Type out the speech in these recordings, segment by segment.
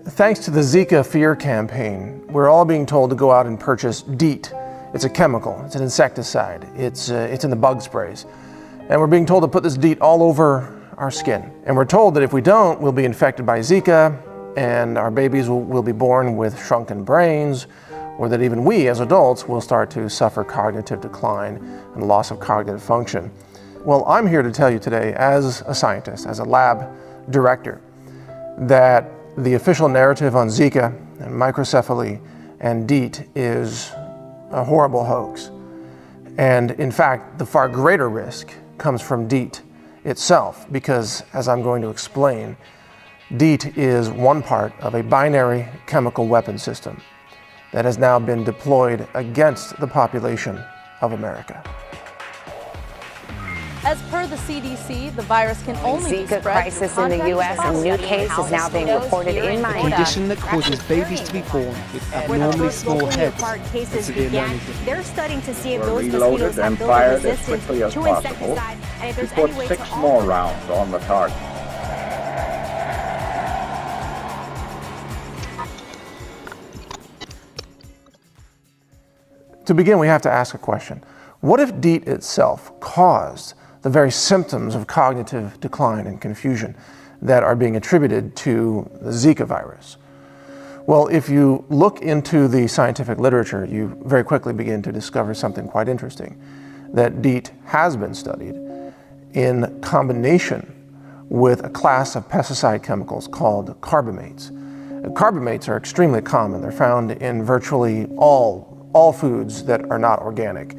Thanks to the Zika fear campaign, we're all being told to go out and purchase DEET. It's a chemical, it's an insecticide, it's in the bug sprays. And we're being told to put this DEET all over our skin. And we're told that if we don't, we'll be infected by Zika, and our babies will be born with shrunken brains, or that even we as adults will start to suffer cognitive decline and loss of cognitive function. Well, I'm here to tell you today, as a scientist, as a lab director, that the official narrative on Zika and microcephaly and DEET is a horrible hoax. And in fact, the far greater risk comes from DEET itself, because, as I'm going to explain, DEET is one part of a binary chemical weapon system that has now been deployed against the population of America. As per the CDC, the virus can only be Zika spread crisis in the U.S. A new case is now being reported in Miami. A condition that causes babies to be born with abnormally small heads. Cases began. They're studying to see if those reloaded mosquitoes and have fired built as resistance quickly as to possible. insecticide, and if We there's put any way 6 to more rounds on the target. To begin, we have to ask a question. What if DEET itself caused the very symptoms of cognitive decline and confusion that are being attributed to the Zika virus? Well, if you look into the scientific literature, you very quickly begin to discover something quite interesting, that DEET has been studied in combination with a class of pesticide chemicals called carbamates. Carbamates are extremely common. They're found in virtually all foods that are not organic.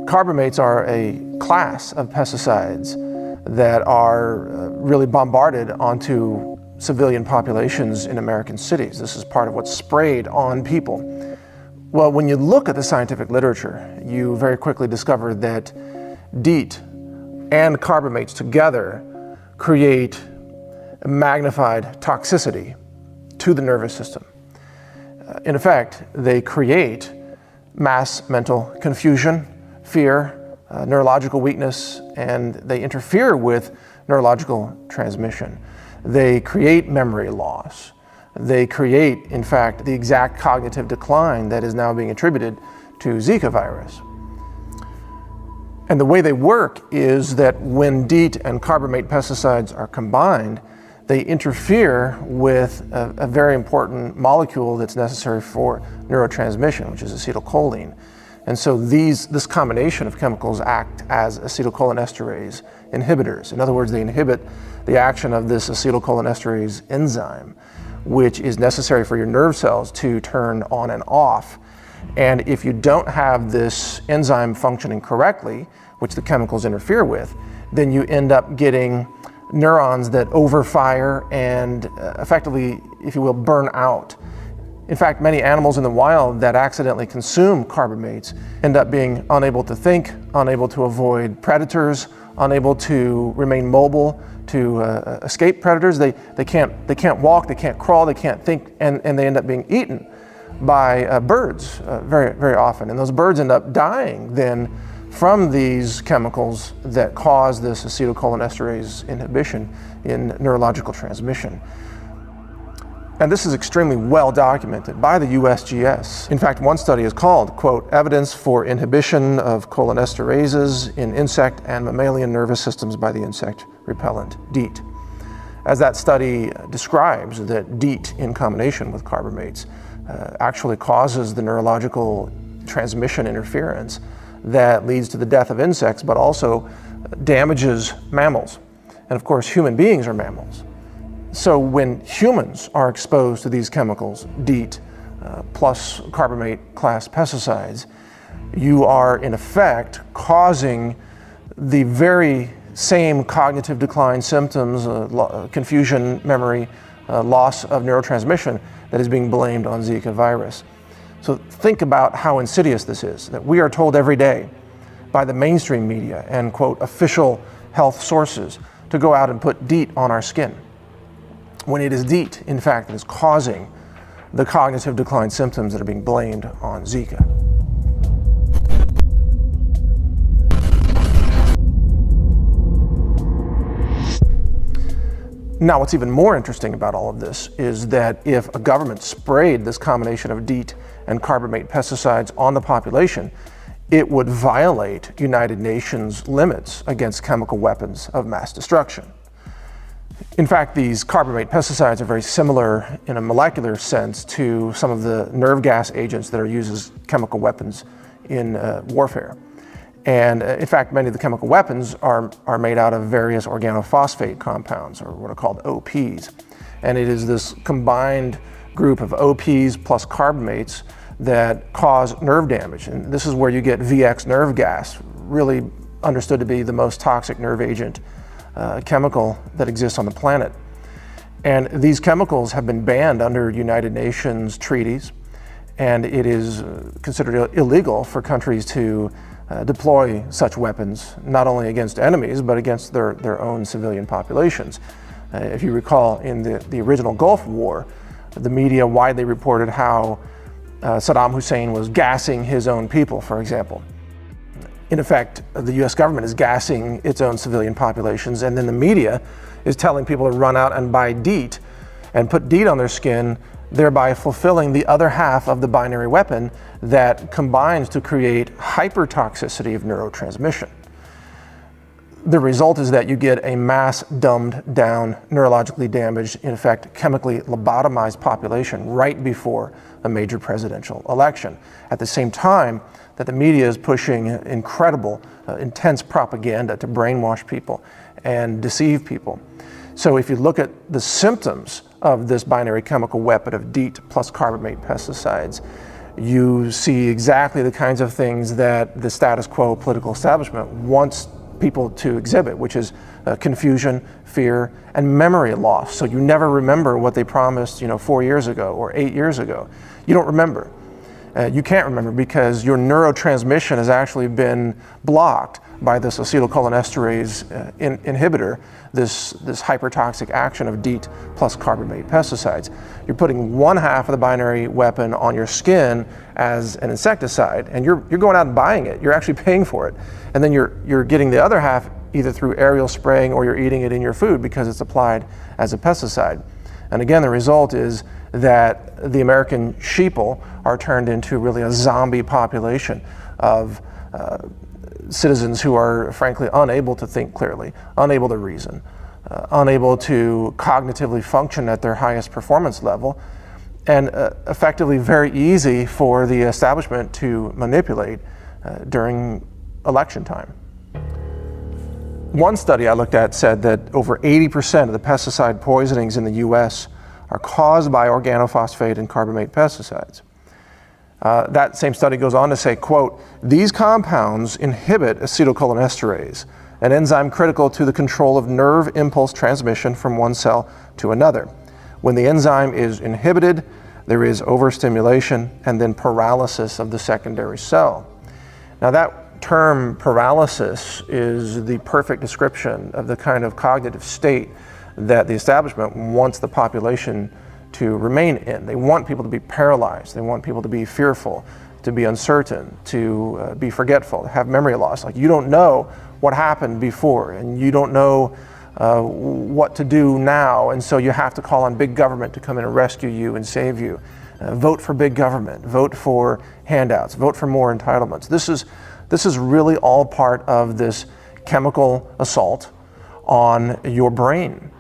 Carbamates are a class of pesticides that are really bombarded onto civilian populations in American cities. This is part of what's sprayed on people. Well, when you look at the scientific literature, you very quickly discover that DEET and carbamates together create a magnified toxicity to the nervous system. In effect, they create mass mental confusion, fear, neurological weakness, and they interfere with neurological transmission. They create memory loss. They create, in fact, the exact cognitive decline that is now being attributed to Zika virus. And the way they work is that when DEET and carbamate pesticides are combined, they interfere with a very important molecule that's necessary for neurotransmission, which is acetylcholine. And so this combination of chemicals act as acetylcholinesterase inhibitors. In other words, they inhibit the action of this acetylcholinesterase enzyme, which is necessary for your nerve cells to turn on and off. And if you don't have this enzyme functioning correctly, which the chemicals interfere with, then you end up getting neurons that overfire and effectively, if you will, burn out. In fact, many animals in the wild that accidentally consume carbamates end up being unable to think, unable to avoid predators, unable to remain mobile, to escape predators. They can't walk, they can't crawl, they can't think, and they end up being eaten by birds very, very often. And those birds end up dying then from these chemicals that cause this acetylcholinesterase inhibition in neurological transmission. And this is extremely well documented by the USGS. In fact, one study is called, quote, "Evidence for Inhibition of Cholinesterases in Insect and Mammalian Nervous Systems by the Insect Repellent, DEET." As that study describes, that DEET in combination with carbamates actually causes the neurological transmission interference that leads to the death of insects, but also damages mammals. And of course, human beings are mammals. So when humans are exposed to these chemicals, DEET plus carbamate class pesticides, you are in effect causing the very same cognitive decline symptoms, confusion, memory, loss of neurotransmission that is being blamed on Zika virus. So think about how insidious this is, that we are told every day by the mainstream media and, quote, official health sources to go out and put DEET on our skin, when it is DEET, in fact, that is causing the cognitive decline symptoms that are being blamed on Zika. Now, what's even more interesting about all of this is that if a government sprayed this combination of DEET and carbamate pesticides on the population, it would violate United Nations limits against chemical weapons of mass destruction. In fact, these carbamate pesticides are very similar in a molecular sense to some of the nerve gas agents that are used as chemical weapons in warfare. And in fact, many of the chemical weapons are made out of various organophosphate compounds, or what are called OPs. And it is this combined group of OPs plus carbamates that cause nerve damage. And this is where you get VX nerve gas, really understood to be the most toxic nerve agent chemical that exists on the planet. And these chemicals have been banned under United Nations treaties, and it is considered illegal for countries to deploy such weapons, not only against enemies, but against their own civilian populations. If you recall, in the original Gulf War, the media widely reported how Saddam Hussein was gassing his own people, for example. In effect, the US government is gassing its own civilian populations, and then the media is telling people to run out and buy DEET and put DEET on their skin, thereby fulfilling the other half of the binary weapon that combines to create hypertoxicity of neurotransmission. The result is that you get a mass dumbed down, neurologically damaged, in effect chemically lobotomized population right before a major presidential election. At the same time that the media is pushing incredible, intense propaganda to brainwash people and deceive people. So if you look at the symptoms of this binary chemical weapon of DEET plus carbamate pesticides, you see exactly the kinds of things that the status quo political establishment wants people to exhibit, which is confusion, fear, and memory loss. So you never remember what they promised, 4 years ago or 8 years ago. You don't remember. You can't remember because your neurotransmission has actually been blocked by this acetylcholinesterase inhibitor, this hypertoxic action of DEET plus carbamate pesticides. You're putting one half of the binary weapon on your skin as an insecticide, and you're going out and buying it. You're actually paying for it. And then you're getting the other half either through aerial spraying or you're eating it in your food because it's applied as a pesticide. And again, the result is that the American sheeple are turned into really a zombie population of citizens who are frankly unable to think clearly, unable to reason, unable to cognitively function at their highest performance level, and effectively very easy for the establishment to manipulate during election time. One study I looked at said that over 80% of the pesticide poisonings in the US are caused by organophosphate and carbamate pesticides. That same study goes on to say, quote, "These compounds inhibit acetylcholinesterase, an enzyme critical to the control of nerve impulse transmission from one cell to another. When the enzyme is inhibited, there is overstimulation and then paralysis of the secondary cell." Now that term paralysis is the perfect description of the kind of cognitive state that the establishment wants the population to remain in. They want people to be paralyzed. They want people to be fearful, to be uncertain, to be forgetful, to have memory loss. Like you don't know what happened before and you don't know what to do now, and so you have to call on big government to come in and rescue you and save you. Vote for big government, vote for handouts, vote for more entitlements. This is really all part of this chemical assault on your brain.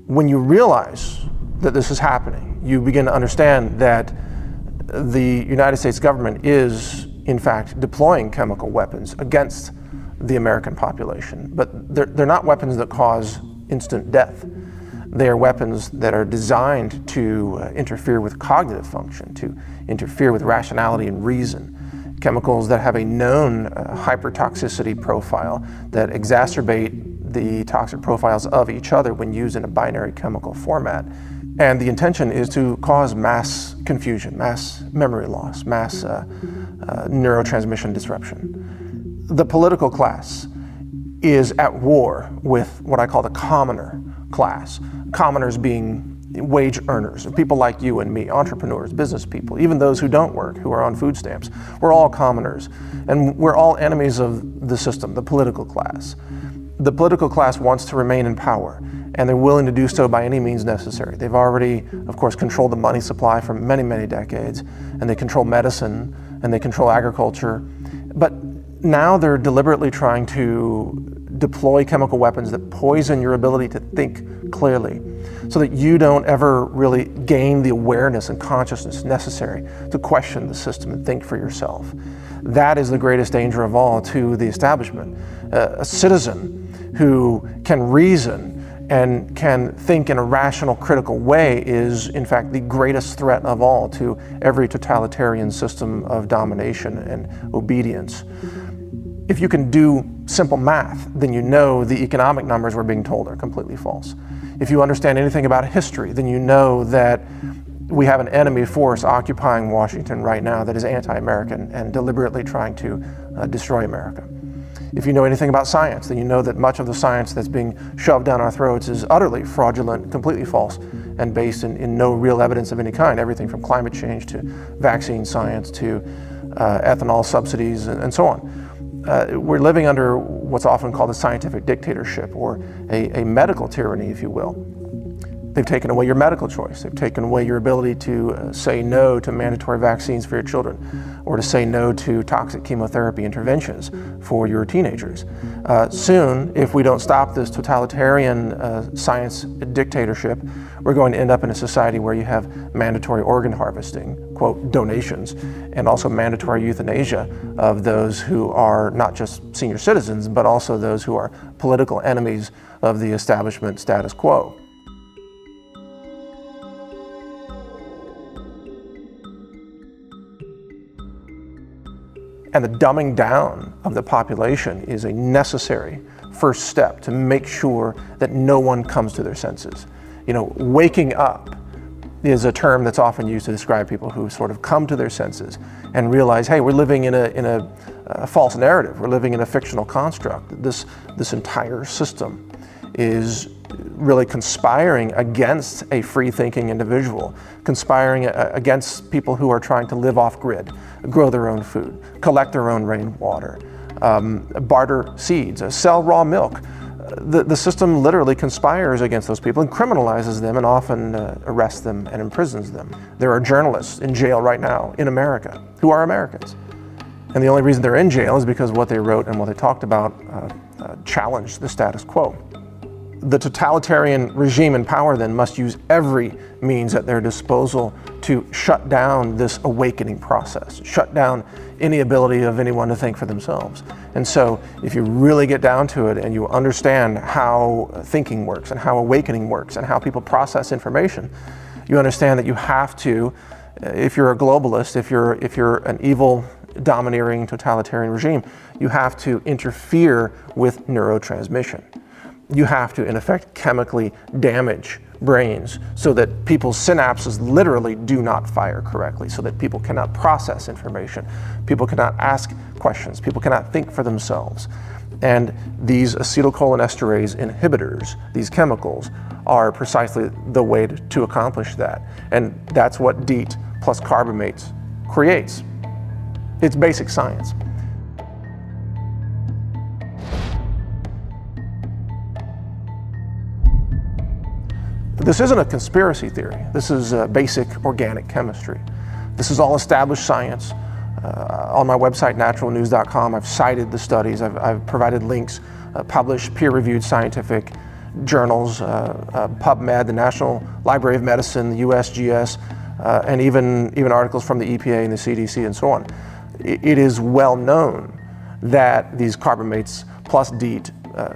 When you realize that this is happening, you begin to understand that the United States government is, in fact, deploying chemical weapons against the American population. But they're not weapons that cause instant death. They are weapons that are designed to interfere with cognitive function, to interfere with rationality and reason. Chemicals that have a known hypertoxicity profile that exacerbate the toxic profiles of each other when used in a binary chemical format. And the intention is to cause mass confusion, mass memory loss, mass neurotransmission disruption. The political class is at war with what I call the commoner class. Commoners being wage earners, people like you and me, entrepreneurs, business people, even those who don't work, who are on food stamps. We're all commoners, and we're all enemies of the system, the political class. The political class wants to remain in power, and they're willing to do so by any means necessary. They've already, of course, controlled the money supply for many, many decades, and they control medicine, and they control agriculture. But now they're deliberately trying to deploy chemical weapons that poison your ability to think clearly, so that you don't ever really gain the awareness and consciousness necessary to question the system and think for yourself. That is the greatest danger of all to the establishment. A citizen who can reason and can think in a rational, critical way is, in fact, the greatest threat of all to every totalitarian system of domination and obedience. If you can do simple math, then you know the economic numbers we're being told are completely false. If you understand anything about history, then you know that we have an enemy force occupying Washington right now that is anti-American and deliberately trying to destroy America. If you know anything about science, then you know that much of the science that's being shoved down our throats is utterly fraudulent, completely false, and based in no real evidence of any kind. Everything from climate change to vaccine science to ethanol subsidies and so on. We're living under what's often called a scientific dictatorship, or a medical tyranny, if you will. They've taken away your medical choice. They've taken away your ability to say no to mandatory vaccines for your children, or to say no to toxic chemotherapy interventions for your teenagers. Soon, if we don't stop this totalitarian science dictatorship, we're going to end up in a society where you have mandatory organ harvesting, quote, donations, and also mandatory euthanasia of those who are not just senior citizens, but also those who are political enemies of the establishment status quo. And the dumbing down of the population is a necessary first step to make sure that no one comes to their senses. You know, waking up is a term that's often used to describe people who sort of come to their senses and realize, hey, we're living in a false narrative. We're living in a fictional construct. This entire system is really conspiring against a free-thinking individual, conspiring against people who are trying to live off-grid, grow their own food, collect their own rainwater, barter seeds, sell raw milk. The system literally conspires against those people and criminalizes them and often arrests them and imprisons them. There are journalists in jail right now in America who are Americans. And the only reason they're in jail is because what they wrote and what they talked about challenged the status quo. The totalitarian regime in power then must use every means at their disposal to shut down this awakening process, shut down any ability of anyone to think for themselves. And so if you really get down to it and you understand how thinking works and how awakening works and how people process information, you understand that you have to, if you're a globalist, if you're an evil, domineering, totalitarian regime, you have to interfere with neurotransmission. You have to, in effect, chemically damage brains so that people's synapses literally do not fire correctly, so that people cannot process information, people cannot ask questions, people cannot think for themselves. And these acetylcholinesterase inhibitors, these chemicals, are precisely the way to accomplish that. And that's what DEET plus carbamates creates. It's basic science. This isn't a conspiracy theory. This is basic organic chemistry. This is all established science. On my website, naturalnews.com, I've cited the studies. I've provided links, published peer-reviewed scientific journals, PubMed, the National Library of Medicine, the USGS, and even articles from the EPA and the CDC and so on. It is well known that these carbamates plus DEET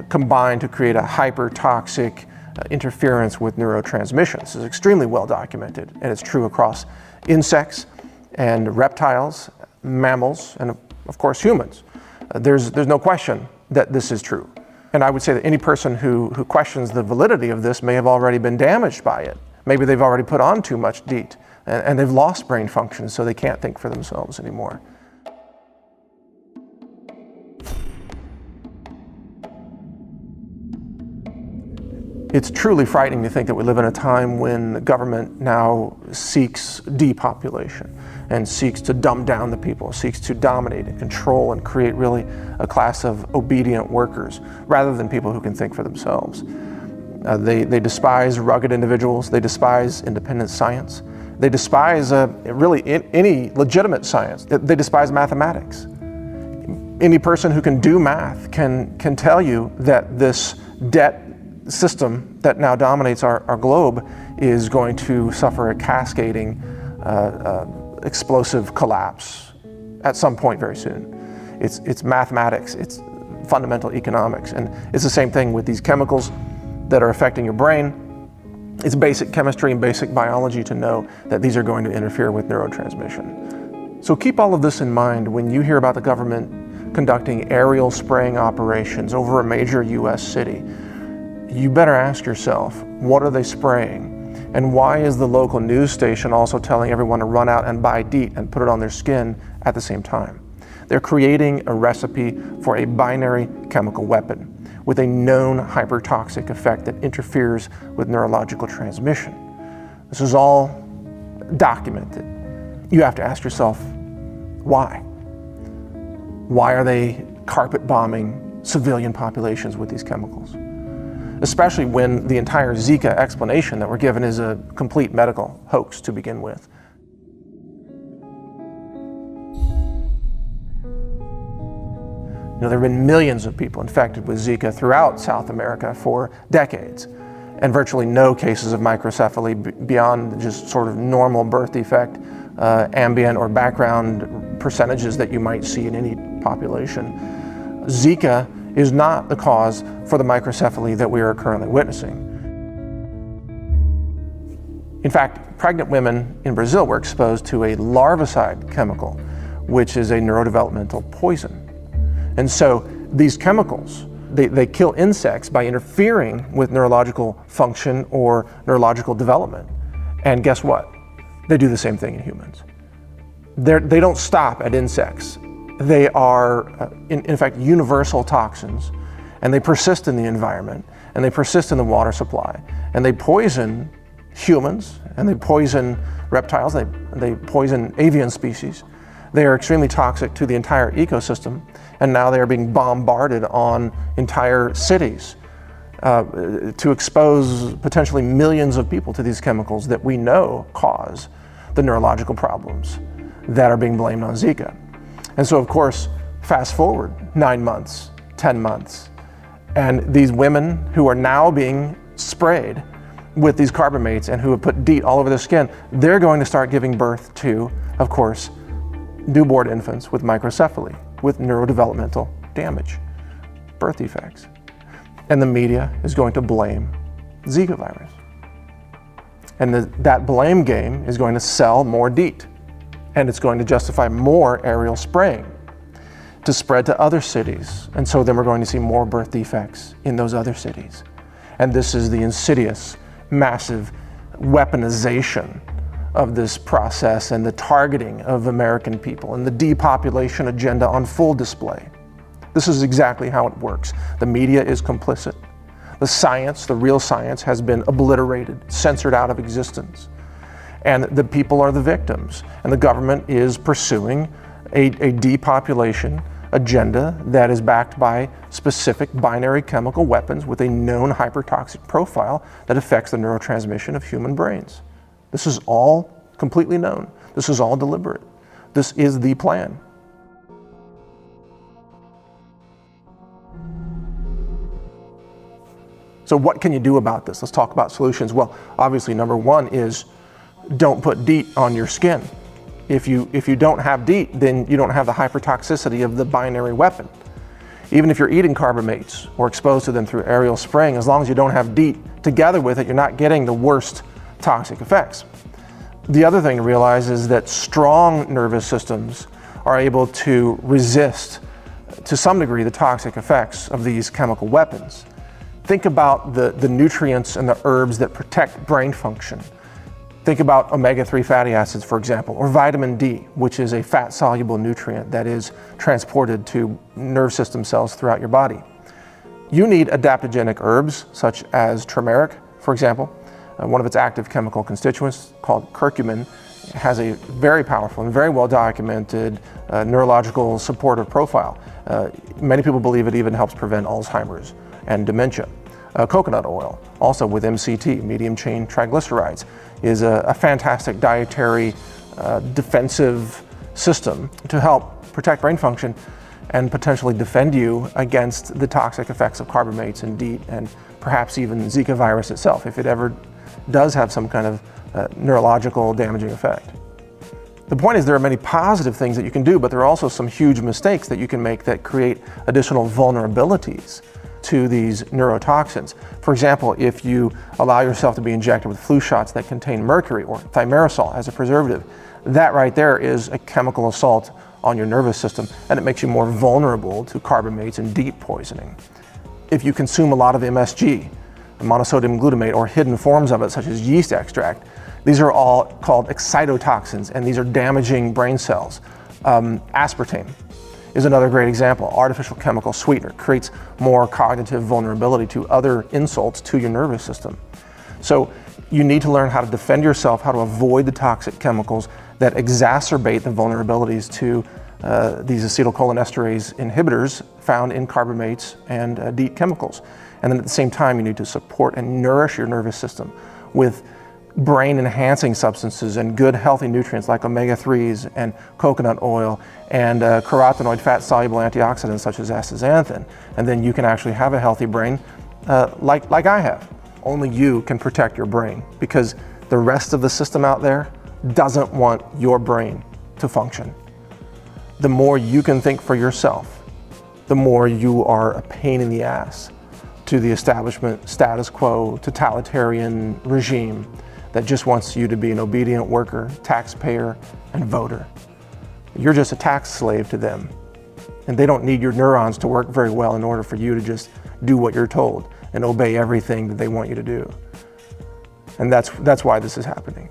combine to create a hyper-toxic interference with neurotransmission. This is extremely well documented, and it's true across insects and reptiles, mammals, and of course humans. There's no question that this is true. And I would say that any person who questions the validity of this may have already been damaged by it. Maybe they've already put on too much DEET, and they've lost brain function, so they can't think for themselves anymore. It's truly frightening to think that we live in a time when the government now seeks depopulation and seeks to dumb down the people, seeks to dominate and control and create really a class of obedient workers rather than people who can think for themselves. They despise rugged individuals, they despise independent science, they despise really any legitimate science, they despise mathematics. Any person who can do math can tell you that this debt system that now dominates our globe is going to suffer a cascading explosive collapse at some point very soon. It's mathematics, it's fundamental economics, and it's the same thing with these chemicals that are affecting your brain. It's basic chemistry and basic biology to know that these are going to interfere with neurotransmission. So keep all of this in mind when you hear about the government conducting aerial spraying operations over a major US city. You better ask yourself, what are they spraying? And why is the local news station also telling everyone to run out and buy DEET and put it on their skin at the same time? They're creating a recipe for a binary chemical weapon with a known hypertoxic effect that interferes with neurological transmission. This is all documented. You have to ask yourself, why? Why are they carpet bombing civilian populations with these chemicals? Especially when the entire Zika explanation that we're given is a complete medical hoax to begin with. There have been millions of people infected with Zika throughout South America for decades, and virtually no cases of microcephaly beyond just sort of normal birth defect, ambient or background percentages that you might see in any population. Zika is not the cause for the microcephaly that we are currently witnessing. In fact, pregnant women in Brazil were exposed to a larvicide chemical, which is a neurodevelopmental poison. And so these chemicals, they kill insects by interfering with neurological function or neurological development. And guess what? They do the same thing in humans. They don't stop at insects. They are, in fact, universal toxins, and they persist in the environment, and they persist in the water supply, and they poison humans, and they poison reptiles, they poison avian species. They are extremely toxic to the entire ecosystem, and now they are being bombarded on entire cities to expose potentially millions of people to these chemicals that we know cause the neurological problems that are being blamed on Zika. And so, of course, fast forward 9 months, 10 months, and these women who are now being sprayed with these carbamates and who have put DEET all over their skin, they're going to start giving birth to, of course, newborn infants with microcephaly, with neurodevelopmental damage, birth defects. And the media is going to blame Zika virus. And that blame game is going to sell more DEET. And it's going to justify more aerial spraying to spread to other cities. And so then we're going to see more birth defects in those other cities. And this is the insidious, massive weaponization of this process and the targeting of American people and the depopulation agenda on full display. This is exactly how it works. The media is complicit. The science, the real science, has been obliterated, censored out of existence. And the people are the victims. And the government is pursuing a depopulation agenda that is backed by specific binary chemical weapons with a known hypertoxic profile that affects the neurotransmission of human brains. This is all completely known. This is all deliberate. This is the plan. So what can you do about this? Let's talk about solutions. Well, obviously, number one is don't put DEET on your skin. If you don't have DEET, then you don't have the hypertoxicity of the binary weapon. Even if you're eating carbamates or exposed to them through aerial spraying, as long as you don't have DEET together with it, you're not getting the worst toxic effects. The other thing to realize is that strong nervous systems are able to resist, to some degree, the toxic effects of these chemical weapons. Think about the nutrients and the herbs that protect brain function. Think about omega-3 fatty acids, for example, or vitamin D, which is a fat-soluble nutrient that is transported to nerve system cells throughout your body. you need adaptogenic herbs, such as turmeric, for example. One of its active chemical constituents, called curcumin, has a very powerful and very well documented neurological supportive profile. Many people believe it even helps prevent Alzheimer's and dementia. Coconut oil, also with MCT, medium chain triglycerides, is a fantastic dietary defensive system to help protect brain function and potentially defend you against the toxic effects of carbamates and DEET and perhaps even Zika virus itself, if it ever does have some kind of neurological damaging effect. The point is there are many positive things that you can do, but there are also some huge mistakes that you can make that create additional vulnerabilities to these neurotoxins. For example, if you allow yourself to be injected with flu shots that contain mercury or thimerosal as a preservative, that right there is a chemical assault on your nervous system, and it makes you more vulnerable to carbamates and DEET poisoning. If you consume a lot of MSG, monosodium glutamate, or hidden forms of it, such as yeast extract, these are all called excitotoxins, and these are damaging brain cells. Aspartame is another great example. Artificial chemical sweetener creates more cognitive vulnerability to other insults to your nervous system. So you need to learn how to defend yourself, how to avoid the toxic chemicals that exacerbate the vulnerabilities to these acetylcholinesterase inhibitors found in carbamates and DEET chemicals. And then at the same time, you need to support and nourish your nervous system with brain-enhancing substances and good healthy nutrients like omega-3s and coconut oil and carotenoid fat-soluble antioxidants such as astaxanthin. And then you can actually have a healthy brain like I have. Only you can protect your brain, because the rest of the system out there doesn't want your brain to function. The more you can think for yourself, the more you are a pain in the ass to the establishment, status quo, totalitarian regime that just wants you to be an obedient worker, taxpayer, and voter. You're just a tax slave to them. And they don't need your neurons to work very well in order for you to just do what you're told and obey everything that they want you to do. And that's why this is happening.